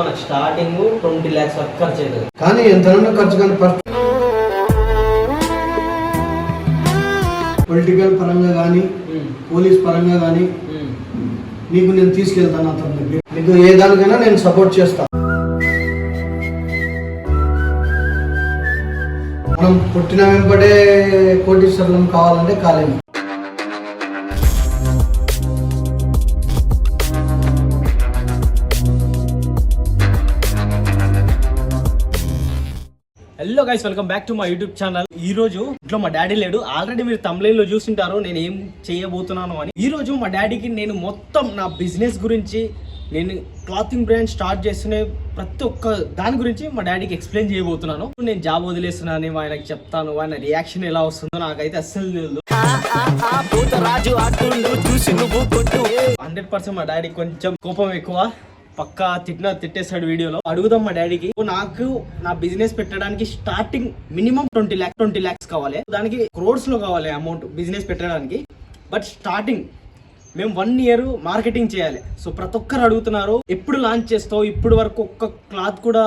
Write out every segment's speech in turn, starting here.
మనకు starting 20 lakhs వరకు ఖర్చు అవుతుంది. కానీ ఎంతనన్నా ఖర్చు కానీ పొలిటికల్ పరంగా కానీ పోలీస్ పరంగా కానీ నీకు నేను తీసుకెళ్తాను అతని దగ్గర. నీకు ఏ దానికైనా నేను సపోర్ట్ చేస్తాను. మనం పుట్టిన వెంబడే కోటీశ్వరులం కావాలంటే కాలేము. Hello guys, welcome back to my YouTube channel. ఈ రోజు ఇంట్లో మా డాడీ లేడు. ఆల్రెడీ మీరు తమిళలో చూసింటారు నేను ఏం చేయబోతున్నాను అని. ఈ రోజు మా డాడీకి నేను మొత్తం నా బిజినెస్ గురించి, నేను క్లాతింగ్ బ్రాండ్ స్టార్ట్ చేస్తున్న ప్రతి ఒక్క దాని గురించి మా డాడీకి ఎక్స్ప్లెయిన్ చేయబోతున్నాను. నేను జాబ్ వదిలేస్తున్నాను ఆయనకి చెప్తాను. ఆయన రియాక్షన్ ఎలా వస్తుందో నాకైతే అస్సలు తెలియదు. 100% మా డాడీ కొంచెం కోపం ఎక్కువ, పక్కా తిట్టేస్తాడు వీడియోలో. అడుగుదాం మా డాడీకి. నాకు నా బిజినెస్ పెట్టడానికి స్టార్టింగ్ మినిమం 20 lakhs కావాలి. దానికి క్రోడ్స్ లో కావాలి అమౌంట్ బిజినెస్ పెట్టడానికి. బట్ స్టార్టింగ్ మేము 1 year మార్కెటింగ్ చేయాలి. సో ప్రతి ఒక్కరు అడుగుతున్నారు ఎప్పుడు లాంచ్ చేస్తావు, ఇప్పుడు వరకు ఒక్క క్లాత్ కూడా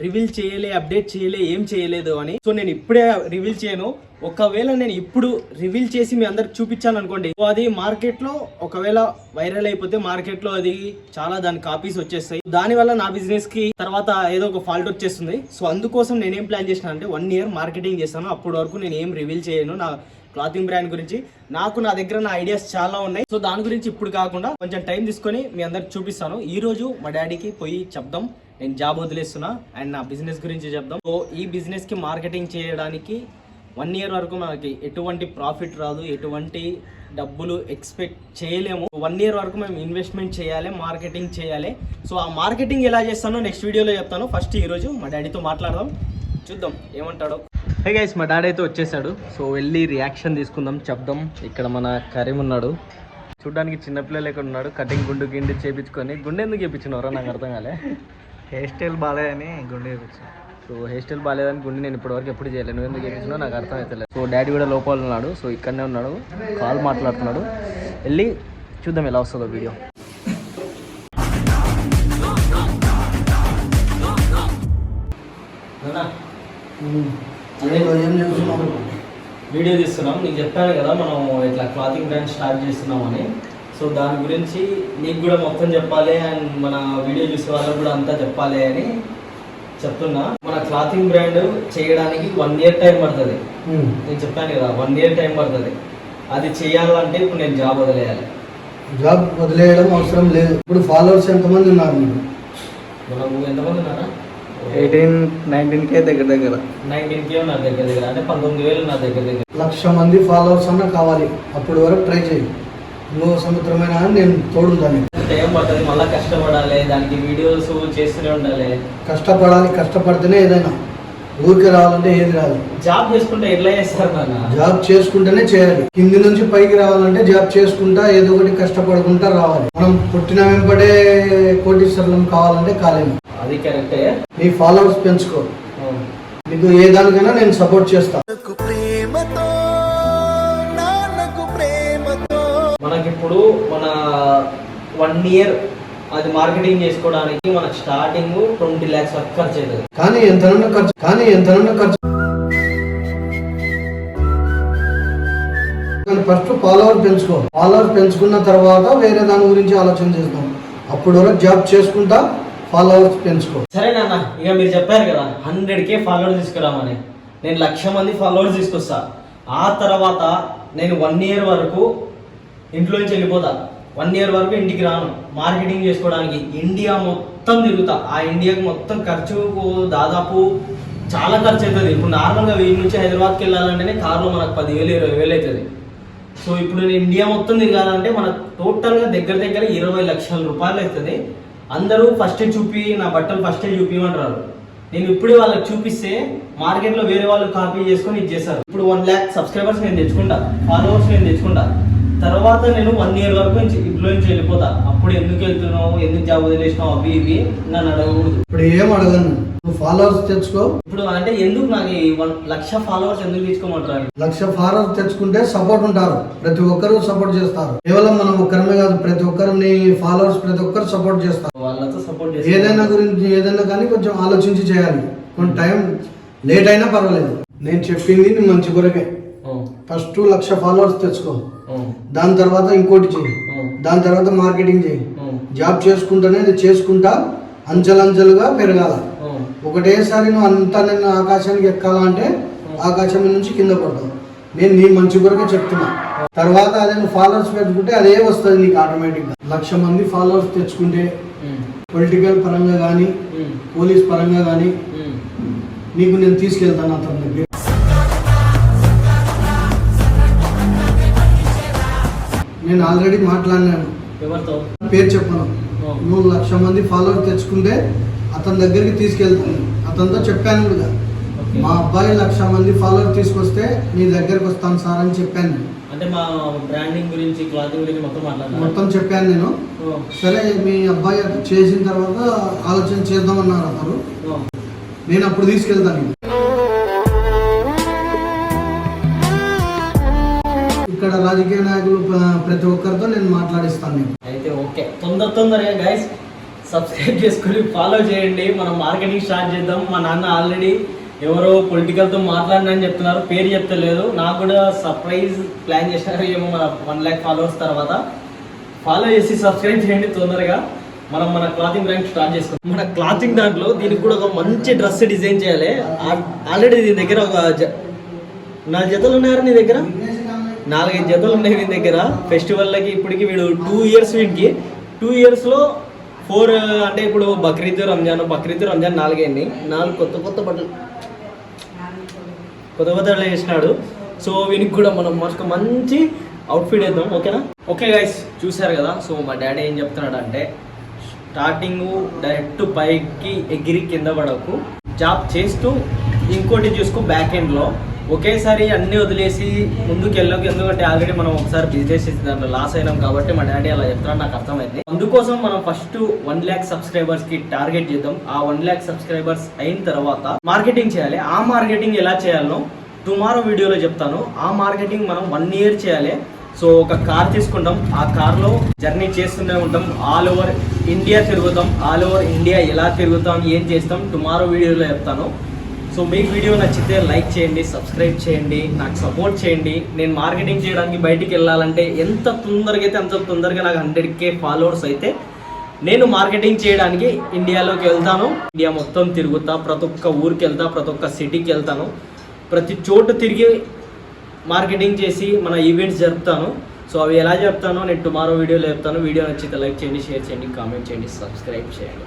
రివీల్ చేయలే, అప్డేట్ చేయలే, ఏం చేయలేదు అని. సో నేను ఇప్పుడే రివీల్ చేయను. ఒకవేళ నేను ఇప్పుడు రివీల్ చేసి మీ అందరికి చూపించాను అనుకోండి, అది మార్కెట్ లో ఒకవేళ వైరల్ అయిపోతే మార్కెట్ లో అది చాలా దాని కాపీస్ వచ్చేస్తాయి. దానివల్ల నా బిజినెస్ కి తర్వాత ఏదో ఒక ఫాల్ట్ వచ్చేస్తుంది. సో అందుకోసం నేనేం ప్లాన్ చేసిన అంటే 1 year మార్కెటింగ్ చేస్తాను. అప్పటి వరకు నేను ఏం రివీల్ చేయను నా క్లాతింగ్ బ్రాండ్ గురించి. నా దగ్గర నా ఐడియాస్ చాలా ఉన్నాయి. సో దాని గురించి ఇప్పుడు కాకుండా కొంచెం టైం తీసుకొని మీ అందరికి చూపిస్తాను. ఈ రోజు మా డాడీకి పోయి చెప్దాం నేను జాబ్ వదిలేస్తున్నా అండ్ నా బిజినెస్ గురించి చెప్దాం. సో ఈ బిజినెస్ కి మార్కెటింగ్ చేయడానికి 1 year వరకు మనకి ఎటువంటి ప్రాఫిట్ రాదు, ఎటువంటి డబ్బులు ఎక్స్పెక్ట్ చేయలేము. 1 year వరకు మేము ఇన్వెస్ట్మెంట్ చేయాలి, మార్కెటింగ్ చేయాలి. సో ఆ మార్కెటింగ్ ఎలా చేస్తానో నెక్స్ట్ వీడియోలో చెప్తాను. ఫస్ట్ ఈరోజు మా డాడీతో మాట్లాడదాం, చూద్దాం ఏమంటాడో. హే గైస్, మా డాడీ అయితే వచ్చేసాడు. సో వెళ్ళి రియాక్షన్ తీసుకుందాం, చెప్దాం. ఇక్కడ మన కరీం ఉన్నాడు, చూడ్డానికి చిన్నపిల్లలు ఎక్కడ ఉన్నాడు. కటింగ్ గుండు గిండి చేపించుకొని. గుండె ఎందుకు చేయించినవరా నాకు అర్థం కాలే. హెయిర్ స్టైల్ బాగాలేదని గుండె చేయించాను. సో హెయిర్ స్టైల్ బాగాలేదని గుండె నేను ఇప్పటివరకు ఎప్పుడు చేయలేదు. నువ్వు ఎందుకు చేయించినా నాకు అర్థం అవుతలేదు. సో డాడీ కూడా లోపల ఉన్నాడు. సో ఇక్కడనే ఉన్నాడు, కాల్ మాట్లాడుతున్నాడు. వెళ్ళి చూద్దాం ఎలా వస్తుందో వీడియో. వీడియో తీస్తున్నాం. నీకు చెప్పాను కదా మనం ఇట్లా క్లాతింగ్ బ్రాండ్ స్టార్ట్ చేస్తున్నామని. సో దాని గురించి నీకు కూడా మొత్తం చెప్పాలి అండ్ మన వీడియో చూసే వాళ్ళకి కూడా అంతా చెప్పాలి అని చెప్తున్నా. మన క్లాతింగ్ బ్రాండ్ చేయడానికి 1 year టైం పడుతుంది. నేను చెప్పాను కదా 1 year టైం పడుతుంది. అది చేయాలంటే ఇప్పుడు నేను జాబ్ వదిలేయాలి. జాబ్ వదిలేయడం అవసరం లేదు. ఇప్పుడు ఫాలోవర్స్ ఎంతమంది ఉన్నారు? మనకు ఎంతమంది ఉన్నారా? 18-19K దగ్గర 19K నా దగ్గర అంటే 19,000 నా దగ్గర 1,00,000 మంది ఫాలోవర్స్ అన్న కావాలి. అప్పటి వరకు ట్రై చేయి. నువ్వు సముద్రమైన నేను తోడుంటాను. టైం పడుతుంది, మళ్ళీ కష్టపడాలి, దానికి వీడియోస్ చేస్తూనే ఉండాలి. కష్టపడితేనే ఏదైనా. ఊరికి రావాలంటే ఏది రాదు. జాబ్ చేసుకుంటే ఎట్లా చేస్తారు నాన్న? జాబ్ చేసుకుంటేనే చేయాలి. కింది నుంచి పైకి రావాలంటే జాబ్ చేసుకుంటా ఏదో ఒకటి కష్టపడుకుంటా రావాలి. మనం పుట్టిన వెంబడే కోటీశ్వరులం కావాలంటే కాలేము. అది కరెక్టే. నీ ఫాలోవర్స్ పెంచుకో. నీకు ఏ దానికైనా నేను సపోర్ట్ చేస్తాను. మనకిప్పుడు మన 1 year అది మార్కెటింగ్ చేసుకోవడానికి మనకు స్టార్టింగ్ 20 lakhs వరకు ఖర్చు అవుతుంది. కానీ ఎంతనన్నా ఖర్చు ఫస్ట్ ఫాలోవర్ పెంచుకో. ఫాలోవర్ పెంచుకున్న తర్వాత వేరే దాని గురించి ఆలోచన చేద్దాం. అప్పుడు వరకు జాబ్ చేసుకుంటా ఫాలోవర్స్ పెంచుకో. సరే నాన్న, ఇక మీరు చెప్పారు కదా 100K ఫాలోవర్స్ తీసుకురామని. నేను 1,00,000 మంది ఫాలోవర్స్ తీసుకొస్తా. ఆ తర్వాత నేను 1 year వరకు ఇంట్లో నుంచి వెళ్ళిపోతా. 1 year వరకు ఇంటికి రాను. మార్కెటింగ్ చేసుకోవడానికి ఇండియా మొత్తం తిరుగుతా. ఆ ఇండియాకి మొత్తం ఖర్చు దాదాపు చాలా ఖర్చు అవుతుంది. ఇప్పుడు నార్మల్గా వీళ్ళ నుంచి హైదరాబాద్కి వెళ్ళాలంటేనే కార్లో మనకు 10,000-20,000 అవుతుంది. సో ఇప్పుడు నేను ఇండియా మొత్తం తిరగాలంటే మనకు టోటల్గా దగ్గర 20 లక్షల రూపాయలు అవుతుంది. అందరూ ఫస్టే చూపి నా బట్టలు ఫస్టే చూపించమంటారు. నేను ఇప్పుడే వాళ్ళకి చూపిస్తే మార్కెట్లో వేరే వాళ్ళు కాపీ చేసుకొని ఇది చేస్తారు. ఇప్పుడు 1 lakh సబ్స్క్రైబర్స్ నేను తెచ్చుకుంటా, ఫాలోవర్స్ నేను తెచ్చుకుంటా. తర్వాత నేను 1 year వరకు ఇంట్లో నుంచి వెళ్ళిపోతా. అప్పుడు ఎందుకు వెళ్తున్నావు, ఎందుకు జాబ్ వదిలేసినావు, అవి ఇవి నన్ను అడగకూడదు. ఇప్పుడు ఏం అడగను, నువ్వు ఫాలోవర్స్ తెచ్చుకో. ఇప్పుడు అంటే ఎందుకు నాకు 1,00,000 followers ఎందుకు తీసుకోమంటారు? 1,00,000 ఫాలోవర్స్ తెచ్చుకుంటే సపోర్ట్ ఉంటారు, ప్రతి ఒక్కరు సపోర్ట్ చేస్తారు. కేవలం మనం ఒక్కరమే కాదు, ప్రతి ఒక్కరిని ఫాలోవర్స్ ప్రతి ఒక్కరు సపోర్ట్ చేస్తారు. వాళ్ళతో సపోర్ట్ ఏదైనా గురించి ఏదైనా కానీ కొంచెం ఆలోచించి చేయాలి. కొంచెం టైం లేట్ అయినా పర్వాలేదు. నేను చెప్పింది నీ మంచి కొరకే. ఫస్ట్ 1,00,000 ఫాలోవర్స్ తెచ్చుకో, దాని తర్వాత ఇంకోటి చేయి, దాని తర్వాత మార్కెటింగ్ చేయి. జాబ్ చేసుకుంటానే అది చేసుకుంటా అంచెలంచెలుగా పెరగాల. ఒకటేసారి నువ్వు అంతా నేను ఆకాశానికి ఎక్కాలంటే ఆకాశం నుంచి కింద పడతావు. నేను నీ మంచి కొరకే చెప్తున్నా. తర్వాత అదే నువ్వు ఫాలోవర్స్ పెట్టుకుంటే అదే వస్తుంది నీకు ఆటోమేటిక్గా. 1,00,000 మంది ఫాలోవర్స్ తెచ్చుకుంటే పొలిటికల్ పరంగా కానీ పోలీస్ పరంగా కానీ నీకు నేను తీసుకెళ్తాను అతని దగ్గర. నేను ఆల్రెడీ మాట్లాడినాను, పేరు చెప్పను. నువ్వు 1,00,000 మంది ఫాలోవర్ తెచ్చుకుంటే అతని దగ్గరికి తీసుకెళ్తాను. అతనితో చెప్పాను కూడా, మా అబ్బాయి 1,00,000 మంది ఫాలోవర్ తీసుకొస్తే నీ దగ్గరికి వస్తాను సార్ అని చెప్పాను. అంటే మా బ్రాండింగ్ గురించి, క్లాతింగ్ గురించి మొత్తం చెప్పాను నేను. సరే మీ అబ్బాయి చేసిన తర్వాత ఆలోచన చేద్దామన్నారు అతను. నేను అప్పుడు తీసుకెళ్తాను. ఇక్కడ రాజకీయ నాయకులు ప్రతి ఒక్కరితో నేను మాట్లాడిస్తాను. అయితే ఓకే, తొందరగా గైస్ సబ్స్క్రైబ్ చేసుకుని ఫాలో చేయండి. మనం మార్కెటింగ్ స్టార్ట్ చేద్దాం. మా నాన్న ఆల్రెడీ ఎవరో పొలిటికల్తో మాట్లాడినని చెప్తున్నారు, పేరు చెప్తలేదు. నాకు కూడా సర్ప్రైజ్ ప్లాన్ చేసినారు ఏమో. మన 1,00,000 ఫాలోవర్స్ తర్వాత ఫాలో చేసి సబ్స్క్రైబ్ చేయండి తొందరగా. మనం మన క్లాతింగ్ బ్రాండ్ స్టార్ట్ చేసుకుంటాం. మన క్లాతింగ్ దాంట్లో దీనికి కూడా ఒక మంచి డ్రెస్ డిజైన్ చేయాలి. ఆల్రెడీ దీని దగ్గర ఒక 4 జతలు ఉన్నాయా నీ దగ్గర? 4-5 జతలు ఉన్నాయి వీని దగ్గర. ఫెస్టివల్లకి ఇప్పటికి వీడు 2 years, వీడికి 2 yearsలో 4 అంటే ఇప్పుడు బక్రీద్ రంజాన్ 4 అయింది. 4 కొత్త బట్టలు వేసినాడు. సో వీనికి కూడా మనం మంచి అవుట్ఫిట్ వేద్దాం. ఓకేనా? ఓకే గైస్, చూసారు కదా. సో మా డాడీ ఏం చెప్తున్నాడు అంటే, స్టార్టింగ్ డైరెక్ట్ పైకి ఎగిరి కింద పడకు, జాబ్ చేస్తూ ఇంకోటి చూసుకో బ్యాక్ ఎండ్లో. ఒకేసారి అన్నీ వదిలేసి ముందుకు వెళ్ళకు. ఎందుకంటే ఆల్రెడీ మనం ఒకసారి బిజినెస్ చేసి దాంట్లో లాస్ అయినాం కాబట్టి మా డాడీ అలా చెప్తున్నాడు, నాకు అర్థమైంది. అందుకోసం మనం ఫస్ట్ 1,00,000 సబ్స్క్రైబర్స్కి టార్గెట్ చేద్దాం. ఆ 1,00,000 సబ్స్క్రైబర్స్ అయిన తర్వాత మార్కెటింగ్ చేయాలి. ఆ మార్కెటింగ్ ఎలా చేయాలో టుమారో వీడియోలో చెప్తాను. ఆ మార్కెటింగ్ మనం 1 year చేయాలి. సో ఒక కార్ తీసుకుంటాం, ఆ కార్లో జర్నీ చేస్తూనే ఉంటాం. ఆల్ ఓవర్ ఇండియా తిరుగుతాం. ఆల్ ఓవర్ ఇండియా ఎలా తిరుగుతాం, ఏం చేస్తాం టుమారో వీడియోలో చెప్తాను. సో మీకు వీడియో నచ్చితే లైక్ చేయండి, సబ్స్క్రైబ్ చేయండి, నాకు సపోర్ట్ చేయండి. నేను మార్కెటింగ్ చేయడానికి బయటికి వెళ్ళాలంటే ఎంత తొందరగా అయితే అంత తొందరగా నాకు 100K ఫాలోవర్స్ అయితే నేను మార్కెటింగ్ చేయడానికి ఇండియాలోకి వెళ్తాను. ఇండియా మొత్తం తిరుగుతా, ప్రతి ఒక్క ఊరికి వెళ్తా, ప్రతి ఒక్క సిటీకి వెళ్తాను, ప్రతి చోటు తిరిగి మార్కెటింగ్ చేసి మన ఈవెంట్స్ జరుపుతాను. సో అవి ఎలా చెప్తానో నేను టుమారో వీడియోలో చెప్తాను. వీడియో నచ్చితే లైక్ చేయండి, షేర్ చేయండి, కామెంట్ చేయండి, సబ్స్క్రైబ్ చేయండి.